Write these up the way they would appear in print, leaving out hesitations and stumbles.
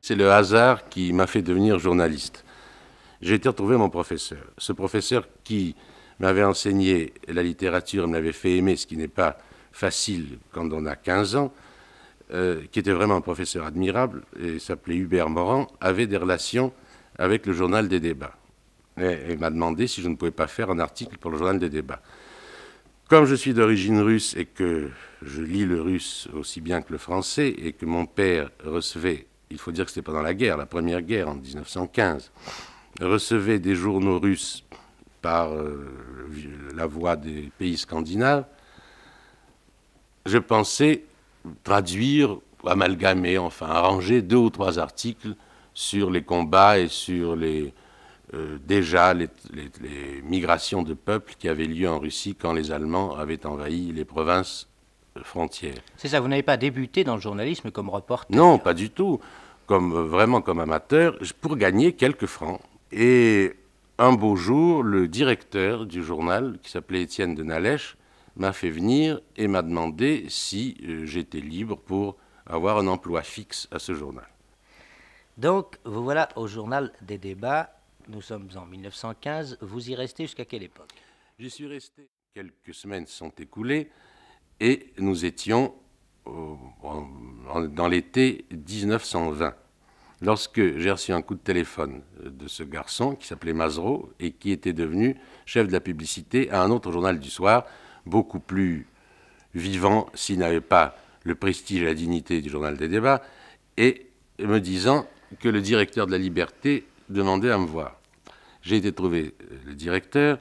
C'est le hasard qui m'a fait devenir journaliste. J'ai été retrouver mon professeur. Ce professeur qui m'avait enseigné la littérature, me l'avait fait aimer, ce qui n'est pas facile quand on a 15 ans, qui était vraiment un professeur admirable, et s'appelait Hubert Morand, avait des relations avec le journal des débats. Et m'a demandé si je ne pouvais pas faire un article pour le journal des débats. Comme je suis d'origine russe et que je lis le russe aussi bien que le français, et que mon père recevait, il faut dire que c'était pendant la guerre, la première guerre en 1915, recevait des journaux russes par la voie des pays scandinaves, je pensais traduire, amalgamer, enfin arranger 2 ou 3 articles sur les combats et sur déjà les migrations de peuples qui avaient lieu en Russie quand les Allemands avaient envahi les provinces frontières. C'est ça, vous n'avez pas débuté dans le journalisme comme reporter? Non, pas du tout. Vraiment comme amateur, pour gagner quelques francs. Et un beau jour, le directeur du journal, qui s'appelait Étienne de Nalèche, m'a fait venir et m'a demandé si j'étais libre pour avoir un emploi fixe à ce journal. Donc, vous voilà au journal des débats. Nous sommes en 1915. Vous y restez jusqu'à quelle époque? J'y suis resté. Quelques semaines sont écoulées et nous étions dans l'été 1920. Lorsque j'ai reçu un coup de téléphone de ce garçon qui s'appelait Mazereau et qui était devenu chef de la publicité à un autre journal du soir, beaucoup plus vivant s'il n'avait pas le prestige et la dignité du journal des débats, et me disant que le directeur de la Liberté demandait à me voir. J'ai été trouver le directeur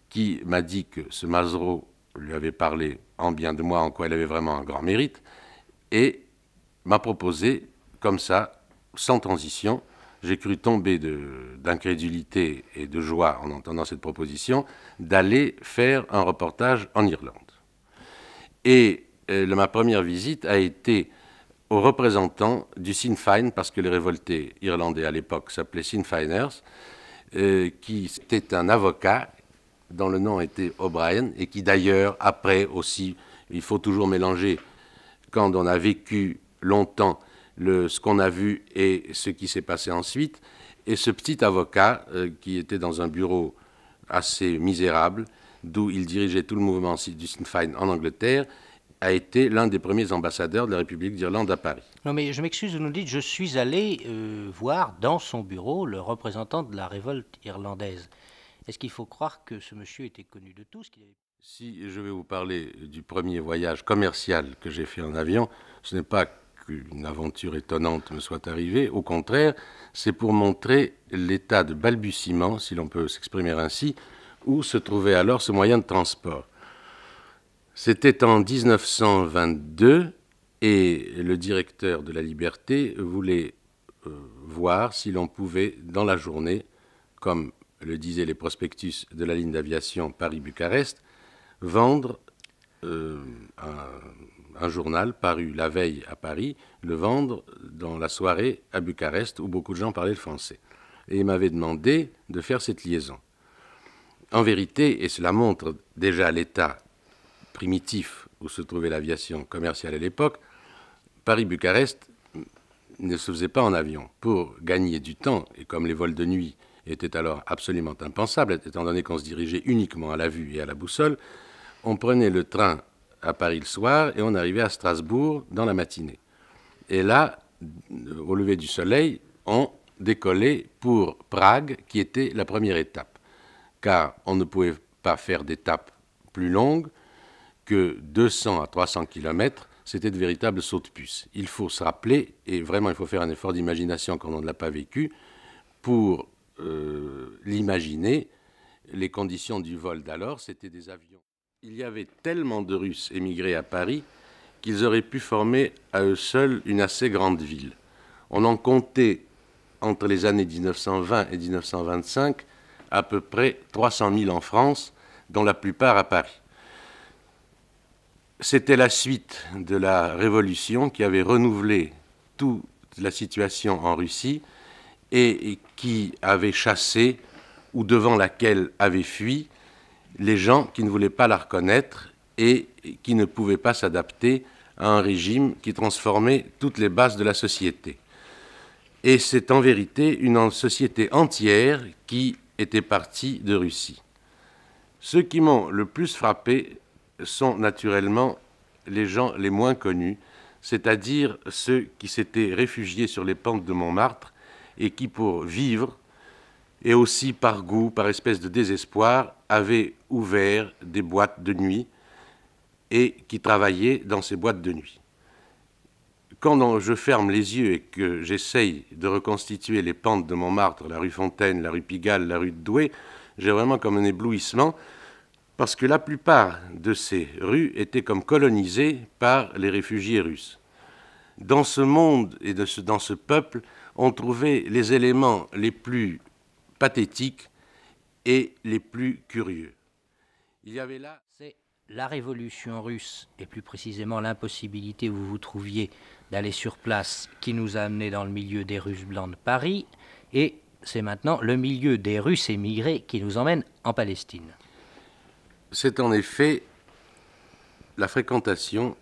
qui m'a dit que ce Mazereau lui avait parlé en bien de moi, en quoi il avait vraiment un grand mérite, et m'a proposé, comme ça, sans transition, j'ai cru tomber d'incrédulité et de joie en entendant cette proposition, d'aller faire un reportage en Irlande. Et ma première visite a été aux représentants du Sinn Féin, parce que les révoltés irlandais à l'époque s'appelaient Sinn Féiners, qui était un avocat dont le nom était O'Brien, et qui d'ailleurs, après aussi, il faut toujours mélanger, quand on a vécu longtemps ce qu'on a vu et ce qui s'est passé ensuite, et ce petit avocat qui était dans un bureau assez misérable, d'où il dirigeait tout le mouvement du Sinn Féin en Angleterre, a été l'un des premiers ambassadeurs de la République d'Irlande à Paris. Non, mais je m'excuse, vous nous dites, je suis allé voir dans son bureau le représentant de la révolte irlandaise. Est-ce qu'il faut croire que ce monsieur était connu de tous? Si je vais vous parler du premier voyage commercial que j'ai fait en avion, ce n'est pas qu'une aventure étonnante me soit arrivée, au contraire, c'est pour montrer l'état de balbutiement, si l'on peut s'exprimer ainsi, où se trouvait alors ce moyen de transport. C'était en 1922 et le directeur de la Liberté voulait voir si l'on pouvait, dans la journée, comme le disaient les prospectus de la ligne d'aviation Paris-Bucarest, vendre un journal paru la veille à Paris, le vendre dans la soirée à Bucarest où beaucoup de gens parlaient le français. Et il m'avait demandé de faire cette liaison. En vérité, et cela montre déjà l'état primitif où se trouvait l'aviation commerciale à l'époque, Paris-Bucarest ne se faisait pas en avion. Pour gagner du temps, et comme les vols de nuit étaient alors absolument impensables, étant donné qu'on se dirigeait uniquement à la vue et à la boussole, on prenait le train à Paris le soir et on arrivait à Strasbourg dans la matinée. Et là, au lever du soleil, on décollait pour Prague, qui était la première étape. Car on ne pouvait pas faire d'étape plus longue que 200 à 300 km, c'était de véritables sauts de puce. Il faut se rappeler, et vraiment il faut faire un effort d'imagination quand on ne l'a pas vécu, pour l'imaginer, les conditions du vol d'alors, c'était des avions. Il y avait tellement de Russes émigrés à Paris qu'ils auraient pu former à eux seuls une assez grande ville. On en comptait, entre les années 1920 et 1925, à peu près 300 000 en France, dont la plupart à Paris. C'était la suite de la Révolution qui avait renouvelé toute la situation en Russie et qui avait chassé, ou devant laquelle avaient fui, les gens qui ne voulaient pas la reconnaître et qui ne pouvaient pas s'adapter à un régime qui transformait toutes les bases de la société. Et c'est en vérité une société entière qui était partie de Russie. Ceux qui m'ont le plus frappé sont naturellement les gens les moins connus, c'est-à-dire ceux qui s'étaient réfugiés sur les pentes de Montmartre et qui, pour vivre, et aussi par goût, par espèce de désespoir, avaient ouvert des boîtes de nuit et qui travaillaient dans ces boîtes de nuit. Quand je ferme les yeux et que j'essaye de reconstituer les pentes de Montmartre, la rue Fontaine, la rue Pigalle, la rue de Douai, j'ai vraiment comme un éblouissement, parce que la plupart de ces rues étaient comme colonisées par les réfugiés russes. Dans ce monde et dans ce peuple, on trouvait les éléments les plus pathétiques et les plus curieux. Il y avait là... C'est la révolution russe, et plus précisément l'impossibilité où vous vous trouviez d'aller sur place, qui nous a amenés dans le milieu des Russes blancs de Paris, et c'est maintenant le milieu des Russes émigrés qui nous emmène en Palestine. C'est en effet la fréquentation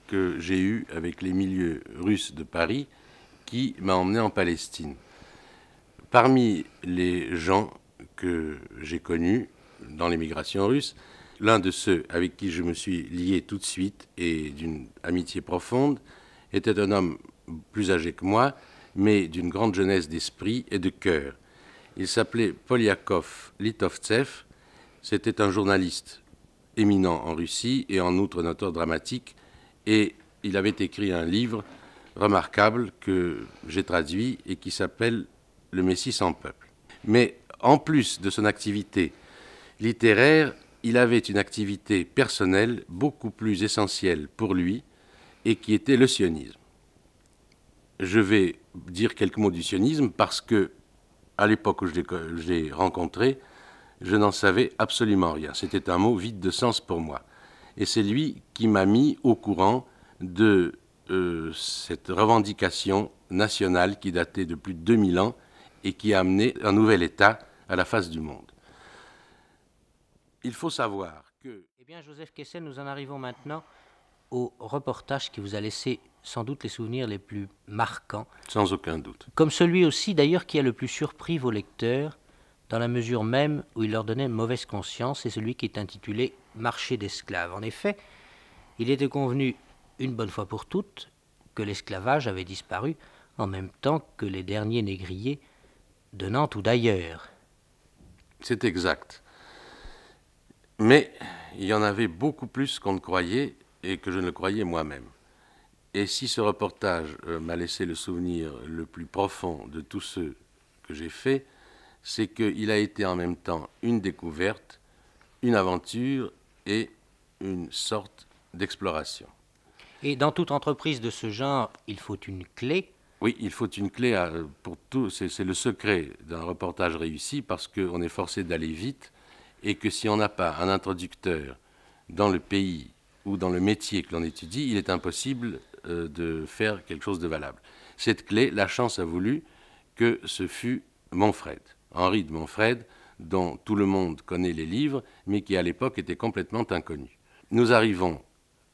que j'ai eue avec les milieux russes de Paris qui m'a emmené en Palestine. Parmi les gens que j'ai connus dans l'émigration russe, l'un de ceux avec qui je me suis lié tout de suite et d'une amitié profonde était un homme plus âgé que moi, mais d'une grande jeunesse d'esprit et de cœur. Il s'appelait Polyakov Litovtsev. C'était un journaliste éminent en Russie et en outre un auteur dramatique, et il avait écrit un livre remarquable que j'ai traduit et qui s'appelle « Le Messie sans peuple ». Mais en plus de son activité littéraire, il avait une activité personnelle beaucoup plus essentielle pour lui et qui était le sionisme. Je vais dire quelques mots du sionisme parce que, à l'époque où je l'ai rencontré, je n'en savais absolument rien. C'était un mot vide de sens pour moi. Et c'est lui qui m'a mis au courant de cette revendication nationale qui datait de plus de 2000 ans et qui a amené un nouvel État à la face du monde. Il faut savoir que... Eh bien, Joseph Kessel, nous en arrivons maintenant au reportage qui vous a laissé sans doute les souvenirs les plus marquants. Sans aucun doute. Comme celui aussi, d'ailleurs, qui a le plus surpris vos lecteurs, dans la mesure même où il leur donnait mauvaise conscience, c'est celui qui est intitulé « Marché d'esclaves ». En effet, il était convenu, une bonne fois pour toutes, que l'esclavage avait disparu en même temps que les derniers négriers de Nantes ou d'ailleurs. C'est exact. Mais il y en avait beaucoup plus qu'on ne croyait et que je ne le croyais moi-même. Et si ce reportage m'a laissé le souvenir le plus profond de tous ceux que j'ai faits, c'est qu'il a été en même temps une découverte, une aventure et une sorte d'exploration. Et dans toute entreprise de ce genre, il faut une clé. Oui, il faut une clé pour tout. C'est le secret d'un reportage réussi parce qu'on est forcé d'aller vite et que si on n'a pas un introducteur dans le pays ou dans le métier que l'on étudie, il est impossible de faire quelque chose de valable. Cette clé, la chance a voulu que ce fût Monfred, Henri de Monfred, dont tout le monde connaît les livres, mais qui à l'époque était complètement inconnu. Nous arrivons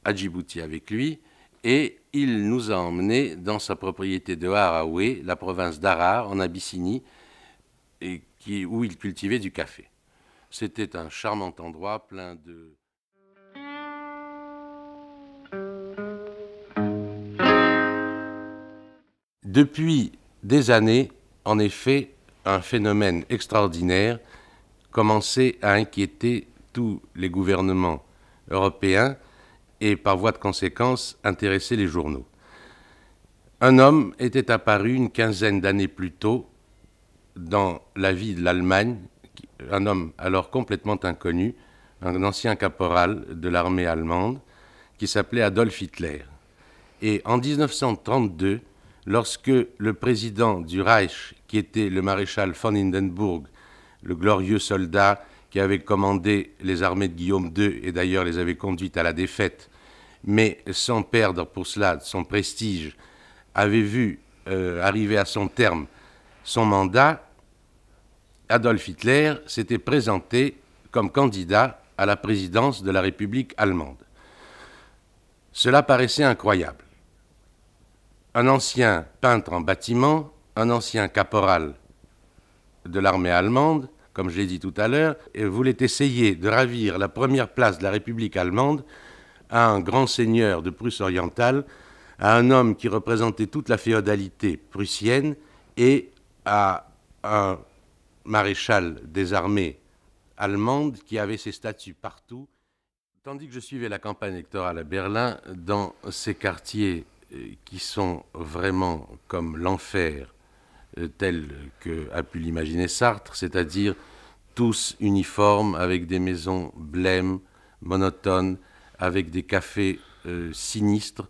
à Djibouti avec lui, et il nous a emmenés dans sa propriété de Harawé, la province d'Harar, en Abyssinie, où il cultivait du café. C'était un charmant endroit plein de... Depuis des années, en effet, un phénomène extraordinaire commençait à inquiéter tous les gouvernements européens et par voie de conséquence intéresser les journaux. Un homme était apparu une quinzaine d'années plus tôt dans la vie de l'Allemagne, un homme alors complètement inconnu, un ancien caporal de l'armée allemande qui s'appelait Adolf Hitler. Et en 1932, lorsque le président du Reich, qui était le maréchal von Hindenburg, le glorieux soldat qui avait commandé les armées de Guillaume II et d'ailleurs les avait conduites à la défaite, mais sans perdre pour cela son prestige, avait vu arriver à son terme son mandat, Adolf Hitler s'était présenté comme candidat à la présidence de la République allemande. Cela paraissait incroyable. Un ancien peintre en bâtiment, un ancien caporal de l'armée allemande, comme je l'ai dit tout à l'heure, voulait essayer de ravir la première place de la République allemande à un grand seigneur de Prusse orientale, à un homme qui représentait toute la féodalité prussienne et à un maréchal des armées allemandes qui avait ses statues partout. Tandis que je suivais la campagne électorale à Berlin, dans ces quartiers qui sont vraiment comme l'enfer, tel qu'a pu l'imaginer Sartre, c'est-à-dire tous uniformes, avec des maisons blêmes, monotones, avec des cafés sinistres.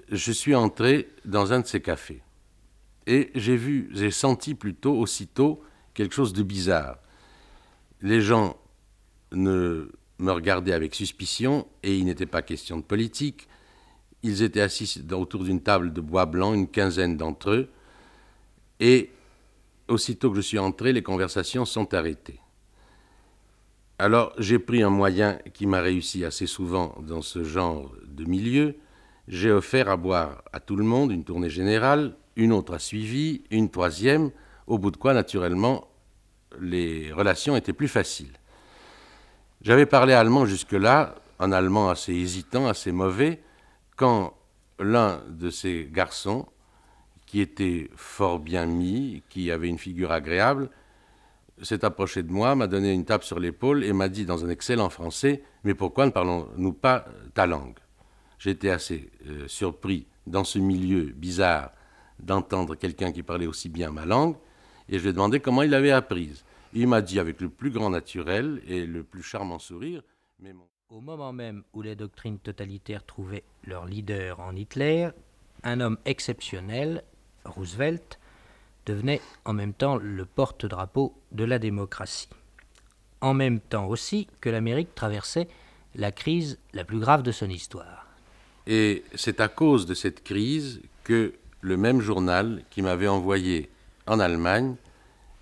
Je suis entré dans un de ces cafés et j'ai senti plutôt aussitôt quelque chose de bizarre. Les gens me regardaient avec suspicion et il n'était pas question de politique. Ils étaient assis autour d'une table de bois blanc, une quinzaine d'entre eux, et aussitôt que je suis entré, les conversations sont arrêtées. Alors j'ai pris un moyen qui m'a réussi assez souvent dans ce genre de milieu. J'ai offert à boire à tout le monde, une tournée générale, une autre a suivi, une troisième, au bout de quoi, naturellement, les relations étaient plus faciles. J'avais parlé allemand jusque-là, un allemand assez hésitant, assez mauvais, quand l'un de ces garçons, qui était fort bien mis, qui avait une figure agréable, s'est approché de moi, m'a donné une tape sur l'épaule et m'a dit dans un excellent français « Mais pourquoi ne parlons-nous pas ta langue ?» J'étais assez surpris dans ce milieu bizarre d'entendre quelqu'un qui parlait aussi bien ma langue, et je lui ai demandé comment il l'avait apprise. Il m'a dit avec le plus grand naturel et le plus charmant sourire, mais Au moment même où les doctrines totalitaires trouvaient leur leader en Hitler, un homme exceptionnel, Roosevelt, devenait en même temps le porte-drapeau de la démocratie. En même temps aussi que l'Amérique traversait la crise la plus grave de son histoire. Et c'est à cause de cette crise que le même journal qui m'avait envoyé en Allemagne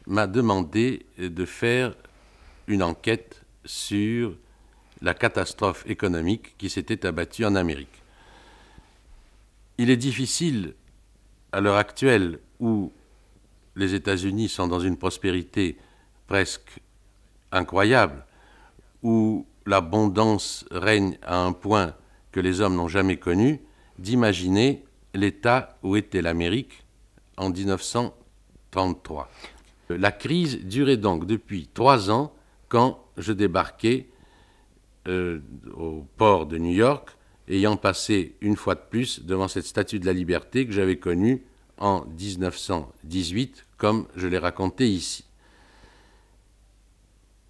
m'a demandé de faire une enquête sur la catastrophe économique qui s'était abattue en Amérique. Il est difficile, à l'heure actuelle, où les États-Unis sont dans une prospérité presque incroyable, où l'abondance règne à un point que les hommes n'ont jamais connu, d'imaginer l'état où était l'Amérique en 1933. La crise durait donc depuis 3 ans quand je débarquais au port de New York, ayant passé une fois de plus devant cette statue de la liberté que j'avais connue en 1918, comme je l'ai raconté ici.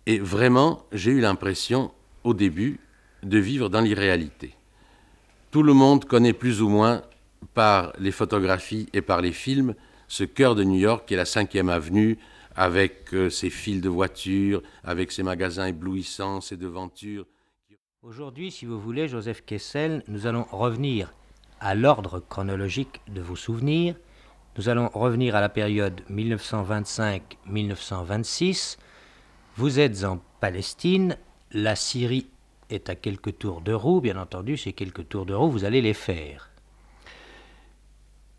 Et vraiment, j'ai eu l'impression, au début, de vivre dans l'irréalité. Tout le monde connaît plus ou moins, par les photographies et par les films, ce cœur de New York qui est la 5e avenue, avec ses files de voitures, avec ses magasins éblouissants, ses devantures. Aujourd'hui, si vous voulez, Joseph Kessel, nous allons revenir à l'ordre chronologique de vos souvenirs. Nous allons revenir à la période 1925-1926. Vous êtes en Palestine, la Syrie est à quelques tours de roue, bien entendu, ces quelques tours de roue, vous allez les faire.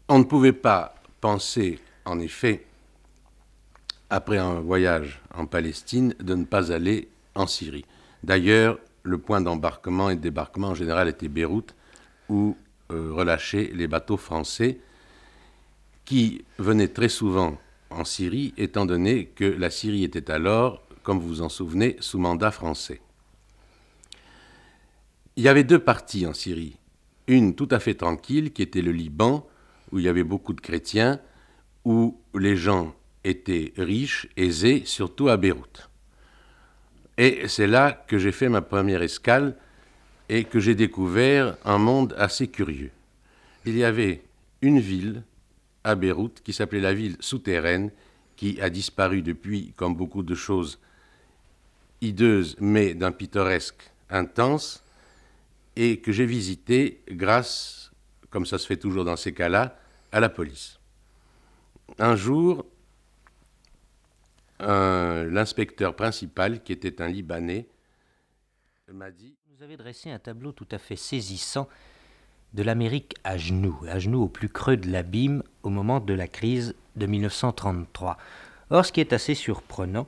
On ne pouvait pas penser, en effet, après un voyage en Palestine, de ne pas aller en Syrie. D'ailleurs, le point d'embarquement et de débarquement en général était Beyrouth, où relâchaient les bateaux français qui venaient très souvent en Syrie, étant donné que la Syrie était alors, comme vous vous en souvenez, sous mandat français. Il y avait 2 parties en Syrie. Une tout à fait tranquille, qui était le Liban, où il y avait beaucoup de chrétiens, où les gens étaient riches, aisés, surtout à Beyrouth. Et c'est là que j'ai fait ma première escale et que j'ai découvert un monde assez curieux. Il y avait une ville à Beyrouth qui s'appelait la ville souterraine, qui a disparu depuis, comme beaucoup de choses hideuses, mais d'un pittoresque intense, et que j'ai visité grâce, comme ça se fait toujours dans ces cas-là, à la police. Un jour, l'inspecteur principal, qui était un Libanais, m'a dit « Vous avez dressé un tableau tout à fait saisissant de l'Amérique à genoux au plus creux de l'abîme au moment de la crise de 1933. Or, ce qui est assez surprenant,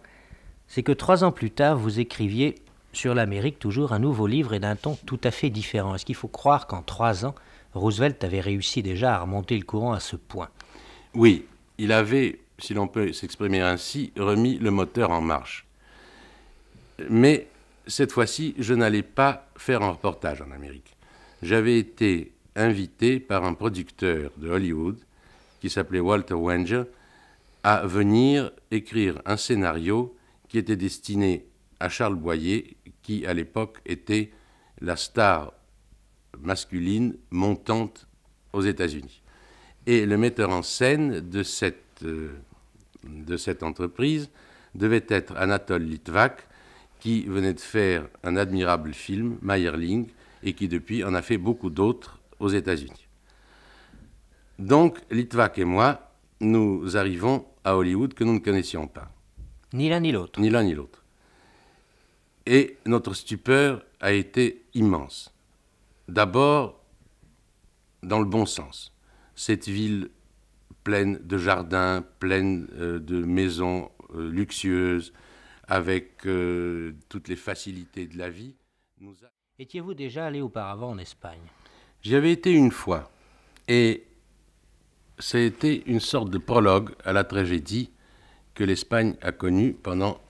c'est que 3 ans plus tard, vous écriviez sur l'Amérique toujours un nouveau livre et d'un ton tout à fait différent. Est-ce qu'il faut croire qu'en 3 ans, Roosevelt avait réussi déjà à remonter le courant à ce point? Oui, il avait, si l'on peut s'exprimer ainsi, remis le moteur en marche. Mais cette fois-ci, je n'allais pas faire un reportage en Amérique. J'avais été invité par un producteur de Hollywood, qui s'appelait Walter Wanger, à venir écrire un scénario qui était destiné à Charles Boyer, qui à l'époque était la star masculine montante aux États-Unis. Et le metteur en scène de cette entreprise devait être Anatole Litvak, qui venait de faire un admirable film, Mayerling, et qui depuis en a fait beaucoup d'autres aux États-Unis. Donc Litvak et moi, nous arrivons à Hollywood que nous ne connaissions pas. Ni l'un ni l'autre. Ni l'un ni l'autre. Et notre stupeur a été immense. D'abord, dans le bon sens. Cette ville pleine de jardins, pleine de maisons luxueuses, avec toutes les facilités de la vie. Étiez-vous déjà allé auparavant en Espagne? J'y avais été une fois, et ça a été une sorte de prologue à la tragédie que l'Espagne a connue pendant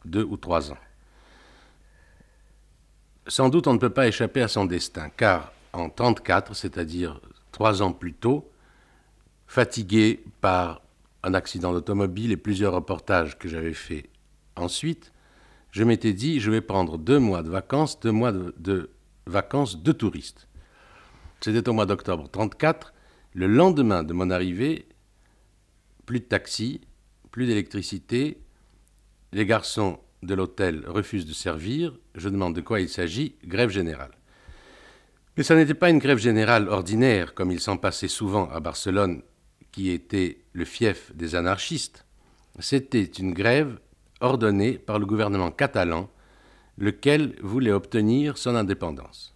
2 ou 3 ans. Sans doute on ne peut pas échapper à son destin, car en 1934, c'est-à-dire 3 ans plus tôt, fatigué par un accident d'automobile et plusieurs reportages que j'avais faits ensuite, je m'étais dit, je vais prendre 2 mois de vacances, 2 mois de vacances de touriste. C'était au mois d'octobre 1934. Le lendemain de mon arrivée, plus de taxi, plus d'électricité, les garçons de l'hôtel refusent de servir, je demande de quoi il s'agit, grève générale. Mais ça n'était pas une grève générale ordinaire, comme il s'en passait souvent à Barcelone, qui était le fief des anarchistes. C'était une grève ordonnée par le gouvernement catalan, lequel voulait obtenir son indépendance.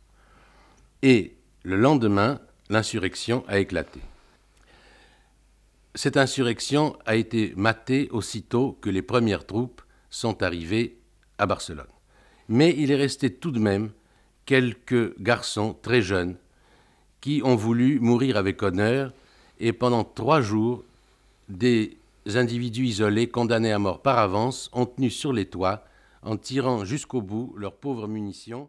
Et le lendemain, l'insurrection a éclaté. Cette insurrection a été matée aussitôt que les premières troupes sont arrivées à Barcelone. Mais il est resté tout de même quelques garçons très jeunes qui ont voulu mourir avec honneur, et pendant 3 jours, des individus isolés condamnés à mort par avance ont tenu sur les toits en tirant jusqu'au bout leurs pauvres munitions.